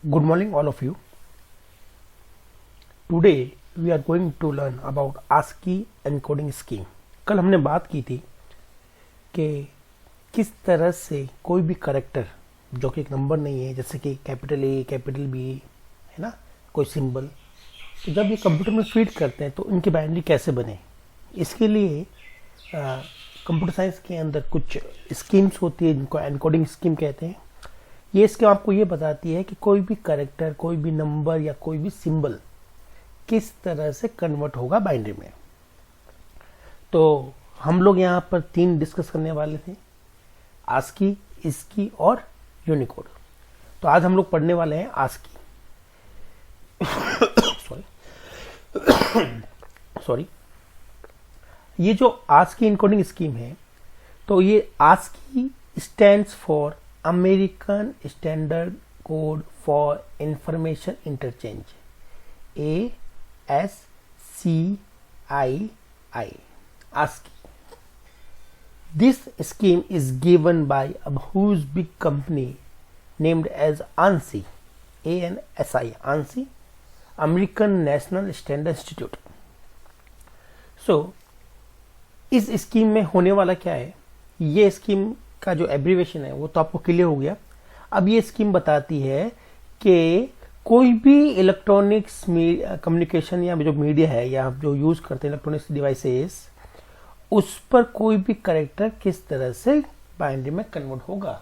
Good morning, all of you. Today we are going to learn about ASCII encoding scheme. कल हमने बात की थी कि किस तरह से कोई भी करेक्टर जो कि एक नंबर नहीं है, जैसे कि कैपिटल ए, कैपिटल बी, है ना, कोई सिंबल, तो जब ये कंप्यूटर में फीड करते हैं तो इनकी बाइनरी कैसे बने, इसके लिए कंप्यूटर साइंस के अंदर कुछ स्कीम्स होती है जिनको एनकोडिंग स्कीम कहते हैं. ये स्कीम आपको ये बताती है कि कोई भी कैरेक्टर, कोई भी नंबर या कोई भी सिंबल किस तरह से कन्वर्ट होगा बाइनरी में. तो हम लोग यहाँ पर 3 डिस्कस करने वाले थे, ASCII, ISCII और यूनिकोड. तो आज हम लोग पढ़ने वाले हैं ASCII. सॉरी. ये जो ASCII इनकोडिंग स्कीम है, तो ये ASCII stands for American standard code for information interchange, ASCII. ASCII. This scheme is given by a huge big company named as ANSI, ANSI, American National Standard Institute. So, इस scheme में होने वाला क्या है, ये स्कीम का जो abbreviation है वो तो आपको क्लियर हो गया. अब ये स्कीम बताती है कि कोई भी इलेक्ट्रॉनिक्स कम्युनिकेशन या जो मीडिया है या जो यूज करते हैं इलेक्ट्रॉनिक्स डिवाइसेस, उस पर कोई भी कैरेक्टर किस तरह से बाइनरी में कन्वर्ट होगा.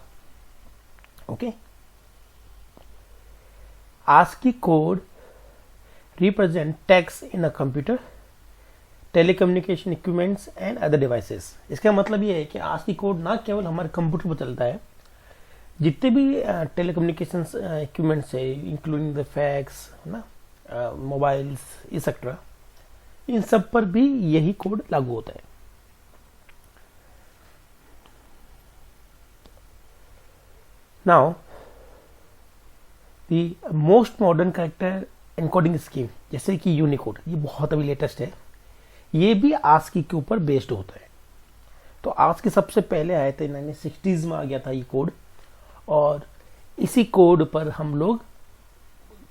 Okay. ASCII code represent text in a computer, telecommunication equipments and other devices. इसका मतलब ये है कि ASCII कोड ना केवल हमारे कंप्यूटर पर चलता है, जितने भी टेलीकम्युनिकेशन इक्विपमेंट्स है, इंक्लूडिंग द फैक्स, ना, मोबाइल्स एक्सेट्रा, इन सब पर भी यही कोड लागू होता है. Now the most modern character encoding scheme जैसे कि यूनिकोड, ये बहुत अभी लेटेस्ट है, ये भी ASCII के ऊपर बेस्ड होता है. तो ASCII सबसे पहले आया था 1960s में आ गया था ये कोड, और इसी कोड पर हम लोग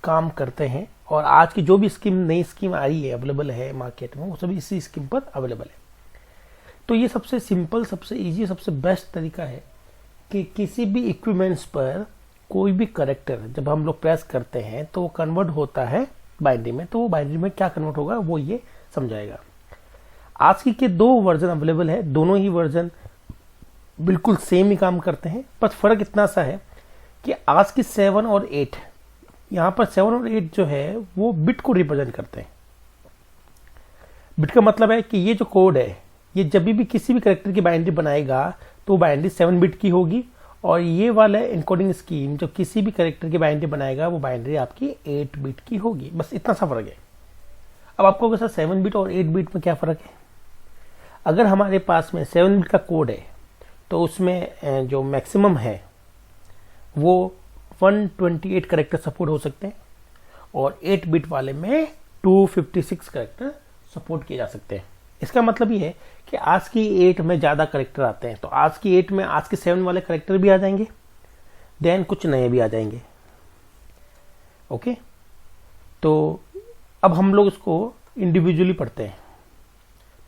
काम करते हैं. और आज की जो भी स्कीम, नई स्कीम आ रही है, अवेलेबल है मार्केट में, वो सभी इसी स्कीम पर अवेलेबल है. तो ये सबसे सिंपल, सबसे इजी, सबसे बेस्ट तरीका है कि किसी भी इक्विपमेंट्स पर कोई भी कैरेक्टर जब हम लोग प्रेस करते हैं तो वो कन्वर्ट होता है बाइनरी में. तो वो बाइनरी में क्या कन्वर्ट होगा वो ये समझाएगा. ASCII के 2 वर्जन अवेलेबल है, दोनों ही वर्जन बिल्कुल सेम ही काम करते हैं, पर फर्क इतना सा है कि ASCII 7 और 8, यहाँ पर 7 और 8 जो है वो बिट को रिप्रेजेंट करते हैं. बिट का मतलब है कि ये जो कोड है, ये जब भी किसी भी कैरेक्टर की बाइनरी बनाएगा तो बाइनरी 7 बिट की होगी, और ये वाला एनकोडिंग स्कीम जो किसी भी कैरेक्टर की बाइनरी बनाएगा वो बाइनरी आपकी 8 बिट की होगी. बस इतना सा फर्क है. अब आपको अगर 7 बिट और 8 बिट में क्या फर्क है, अगर हमारे पास में 7 बिट का कोड है तो उसमें जो मैक्सिमम है वो 128 कैरेक्टर सपोर्ट हो सकते हैं, और 8 बिट वाले में 256 कैरेक्टर सपोर्ट किए जा सकते हैं. इसका मतलब ये है कि ASCII 8 में ज़्यादा कैरेक्टर आते हैं, तो ASCII 8 में ASCII 7 वाले कैरेक्टर भी आ जाएंगे, देन कुछ नए भी आ जाएंगे. ओके. तो अब हम लोग इसको इंडिविजुअली पढ़ते हैं.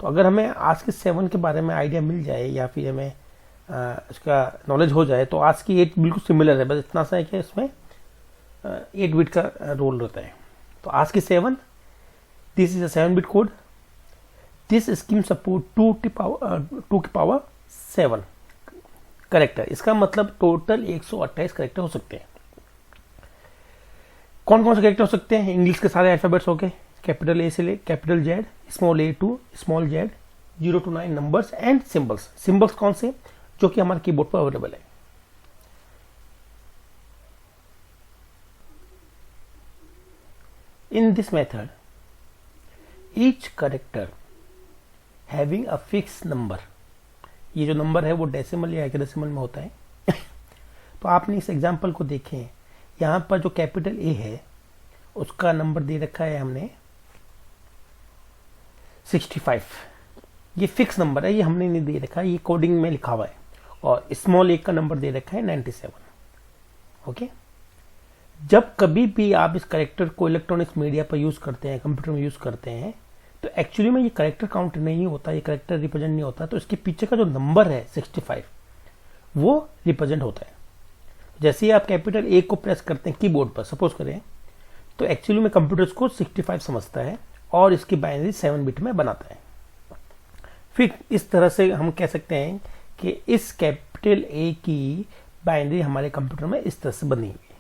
तो अगर हमें ASCII 7 के बारे में आइडिया मिल जाए या फिर हमें इसका नॉलेज हो जाए, तो ASCII 8 बिल्कुल सिमिलर है, बस इतना सा है कि इसमें 8 बिट का रोल रहता है. तो ASCII 7, this is a 7 bit code. This scheme support 2 की पावर 7 कैरेक्टर. इसका मतलब टोटल 128 कैरेक्टर हो सकते हैं. कौन कौन से कैरेक्टर हो सकते हैं? इंग्लिश के सारे अल्फाबेट्स हो गए, कैपिटल ए से ले capital Z, small A to small Z, 0 to 9 numbers and symbols. Symbols कौन से? जो कि हमारे कीबोर्ड पर अवेलेबल है. In this method each character having a fix number, ये जो नंबर है वो डेसिमल या हेक्साडेसिमल में होता है. तो आपने इस एग्जांपल को देखें, यहाँ पर जो कैपिटल ए है उसका नंबर दे रखा है हमने 65. ये फिक्स नंबर है, ये हमने नहीं दे रखा है, ये कोडिंग में लिखा हुआ है. और स्मॉल ए का नंबर दे रखा है 97. ओके. जब कभी भी आप इस करेक्टर को इलेक्ट्रॉनिक्स मीडिया पर यूज करते हैं, कंप्यूटर में यूज करते हैं, तो एक्चुअली में ये करेक्टर काउंट नहीं होता, ये करेक्टर रिप्रेजेंट नहीं होता, तो इसके पीछे का जो नंबर है 65 वो रिप्रेजेंट होता है। जैसे ही आप कैपिटल ए को प्रेस करते हैं कीबोर्ड पर सपोज करें, तो एक्चुअली में कंप्यूटर को 65 समझता है और इसकी बाइनरी 7 बिट में बनाता है। फिर इस तरह से हम कह सकते हैं कि इस कैपिटल ए की बाइनरी हमारे कंप्यूटर में इस तरह से बनी हुई है,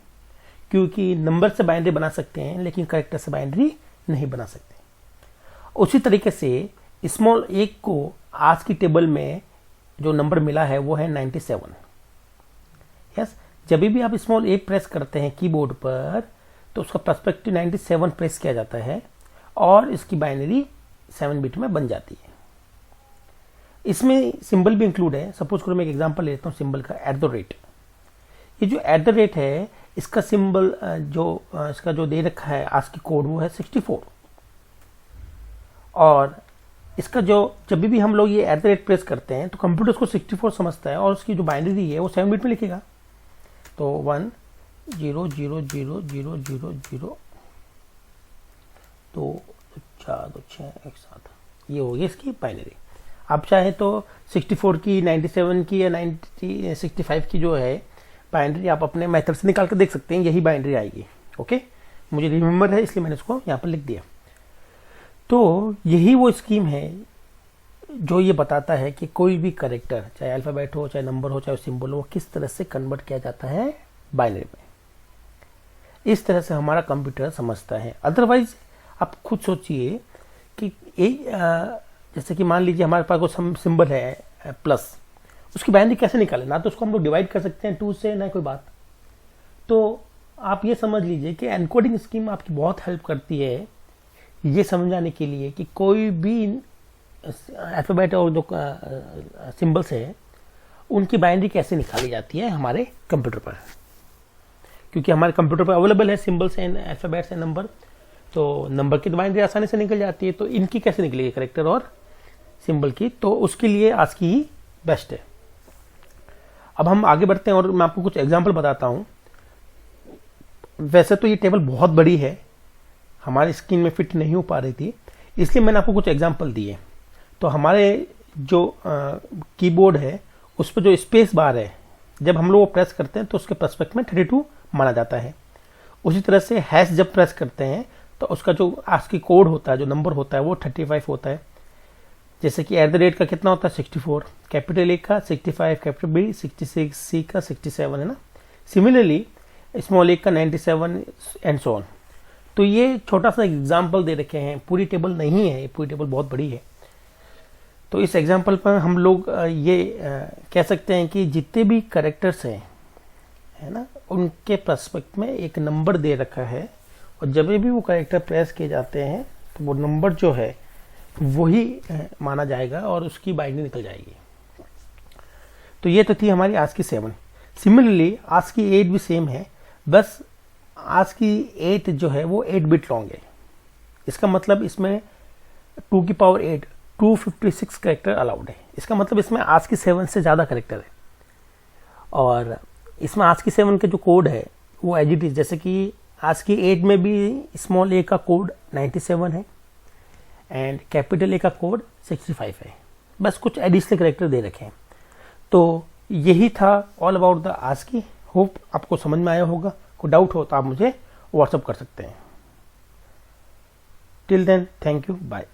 क्योंकि नंबर से बाइनरी बना सकते हैं लेकिन करेक्टर से बाइनरी नहीं बना सकते। उसी तरीके से स्मॉल ए को आज की टेबल में जो नंबर मिला है वो है 97। यस, जब भी आप स्मॉल ए प्रेस करते हैं कीबोर्ड पर तो उसका पर्सपेक्टिव 97 प्रेस किया जाता है और इसकी बाइनरी 7 बिट में बन जाती है। इसमें सिंबल भी इंक्लूड है। सपोज करो मैं एक एग्जांपल लेता हूँ सिंबल का, @। ये जो @ है इसका सिंबल इसका जो दे रखा है आज की कोड वो है 64, और इसका जब भी हम लोग ये @ प्रेस करते हैं तो कंप्यूटर उसको 64 समझता है और उसकी जो बाइनरी है वो 7 बिट में लिखेगा। तो 1 0 0 0 0 0 0 2 4 2 6 1 7, ये हो गई इसकी बाइनरी। आप चाहे तो 64 की, 97 की या 65 की जो है बाइनरी आप अपने मेथड से निकाल कर देख सकते हैं, यही बाइनरी आएगी। ओके, मुझे रिमेंबर है इसलिए मैंने इसको यहाँ पर लिख दिया। तो यही वो स्कीम है जो ये बताता है कि कोई भी करेक्टर, चाहे अल्फाबेट हो, चाहे नंबर हो, चाहे सिंबल हो, किस तरह से कन्वर्ट किया जाता है बाइनरी में। इस तरह से हमारा कंप्यूटर समझता है। अदरवाइज आप खुद सोचिए कि जैसे कि मान लीजिए हमारे पास कोई सिंबल है प्लस, उसकी बाइनरी कैसे निकालें? ना तो उसको हम लोग डिवाइड कर सकते हैं 2 से, ना कोई बात। तो आप ये समझ लीजिए कि एनकोडिंग स्कीम आपकी बहुत हेल्प करती है ये समझाने के लिए कि कोई भी अल्फाबेट और जो सिंबल्स है उनकी बाइनरी कैसे निकाली जाती है हमारे कंप्यूटर पर, क्योंकि हमारे कंप्यूटर पर अवेलेबल है symbols and alphabets and number. तो नंबर की तो बाइनरी आसानी से निकल जाती है, तो इनकी कैसे निकलेगी करेक्टर और सिंबल की? तो उसके लिए आज की ही बेस्ट है। अब हम आगे बढ़ते हैं और मैं आपको कुछ एग्जाम्पल बताता हूं। वैसे तो ये टेबल बहुत बड़ी है, हमारी स्क्रीन में फिट नहीं हो पा रही थी, इसलिए मैंने आपको कुछ एग्जाम्पल दिए। तो हमारे जो कीबोर्ड है उस पर जो स्पेस बार है, जब हम लोग वो प्रेस करते हैं तो उसके पर्सपेक्ट में 32 माना जाता है। उसी तरह से हैश जब प्रेस करते हैं तो उसका जो आज की कोड होता है, जो नंबर होता है वो 35 होता है। जैसे कि @ का कितना होता है 64, कैपिटल ए का 65, कैपिटल बी 66, सी का 67 है ना। सिमिलरली स्मॉल ए का 97 एंड सो ऑन। तो ये छोटा सा एग्जाम्पल दे रखे हैं, पूरी टेबल नहीं है, पूरी टेबल बहुत बड़ी है। तो इस एग्जाम्पल पर हम लोग ये कह सकते हैं कि जितने भी करेक्टर्स हैं है ना, उनके पर्सपेक्ट में एक नंबर दे रखा है, और जब भी वो करेक्टर प्रेस किए जाते हैं तो वो नंबर जो है वही माना जाएगा और उसकी बाइनरी निकल जाएगी। तो ये तो थी हमारी आज की 7। सिमिलरली आज की 8 भी सेम है, बस आज की 8 जो है वो 8 बिट लॉन्ग है। इसका मतलब इसमें 2 की पावर 8 256 करेक्टर अलाउड है। इसका मतलब इसमें आज की 7 से ज़्यादा करेक्टर है, और इसमें आज की 7 के जो कोड है वो एज इट इज, जैसे कि आज की 8 में भी स्मॉल ए का कोड 97 है एंड कैपिटल ए का कोड 65 है। बस कुछ एडिशनल करेक्टर दे रखे हैं। तो यही था ऑल अबाउट द आज की। होप आपको समझ में आया होगा। कोई डाउट हो तो आप मुझे व्हाट्सअप कर सकते हैं। Till then, thank you, bye.